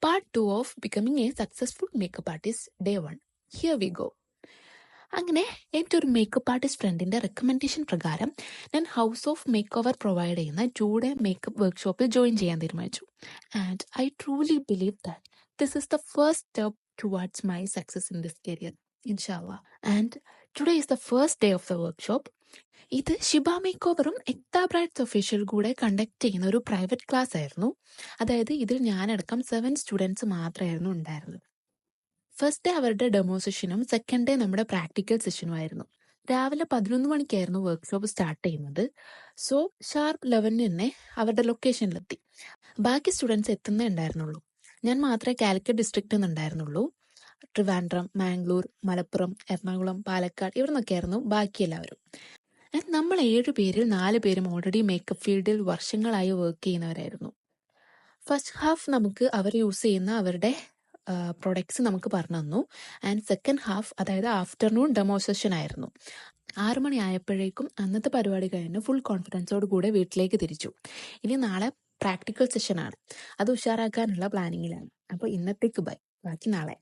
Part 2 of Becoming a Successful Makeup Artist, Day 1. Here we go. അങ്ങനെ എൻ്റെ ഒരു makeup artist ഫ്രണ്ടിൻ്റെ recommendation പ്രകാരം ഞാൻ house of makeover provide ചെയ്യുന്ന 2-day മേക്കപ്പ് വർക്ക്ഷോപ്പിൽ ജോയിൻ ചെയ്യാൻ തീരുമാനിച്ചു. And I truly believe that this is the first step towards my success in this career, ഇൻഷാല്ലാ. And today is the first day of the workshop. ഇത് ഷിബ മേക്ക് ഓവറും Ekta brides official കൂടെ conduct ചെയ്യുന്ന ഒരു പ്രൈവറ്റ് ക്ലാസ് ആയിരുന്നു. അതായത് ഇതിൽ ഞാനടക്കം 7 സ്റ്റുഡൻസ് മാത്രമായിരുന്നു ഉണ്ടായിരുന്നത്. ഫസ്റ്റ് ഡേ അവരുടെ ഡെമോ സെഷനും സെക്കൻഡ് ഡേ നമ്മുടെ പ്രാക്ടിക്കൽ സെഷനും ആയിരുന്നു. രാവിലെ 11 മണിക്കായിരുന്നു വർക്ക്ഷോപ്പ് സ്റ്റാർട്ട് ചെയ്യുന്നത്. സോ ഷാർപ്പ് 11 തന്നെ അവരുടെ ലൊക്കേഷനിലെത്തി. ബാക്കി സ്റ്റുഡൻസ് എത്തുന്നേ ഉണ്ടായിരുന്നുള്ളൂ. ഞാൻ മാത്രമേ കാലിക്കറ്റ് ഡിസ്ട്രിക്റ്റിൽ നിന്നുണ്ടായിരുന്നുള്ളൂ. ട്രിവാൻഡ്രം, മാംഗ്ലൂർ, മലപ്പുറം, എറണാകുളം, പാലക്കാട് ഇവിടെ നിന്നൊക്കെയായിരുന്നു ബാക്കി എല്ലാവരും. നമ്മൾ 7 പേരിൽ 4 പേരും ഓൾറെഡി മേക്കപ്പ് ഫീൽഡിൽ വർഷങ്ങളായി വർക്ക് ചെയ്യുന്നവരായിരുന്നു. ഫസ്റ്റ് ഹാഫ് നമുക്ക് അവർ യൂസ് ചെയ്യുന്ന അവരുടെ പ്രൊഡക്ട്സ് നമുക്ക് പറഞ്ഞു തന്നു. ആൻഡ് സെക്കൻഡ് ഹാഫ്, അതായത് ആഫ്റ്റർനൂൺ ഡെമോ സെഷൻ ആയിരുന്നു. 6 മണി ആയപ്പോഴേക്കും അന്നത്തെ പരിപാടി കഴിഞ്ഞ് ഫുൾ കോൺഫിഡൻസോട് കൂടെ വീട്ടിലേക്ക് തിരിച്ചു. ഇനി നാളെ പ്രാക്ടിക്കൽ സെഷനാണ്. അത് ഉഷാറാക്കാനുള്ള പ്ലാനിങ്ങിലാണ്. അപ്പോൾ ഇന്നത്തേക്ക് ബൈ, ബാക്കി നാളെ.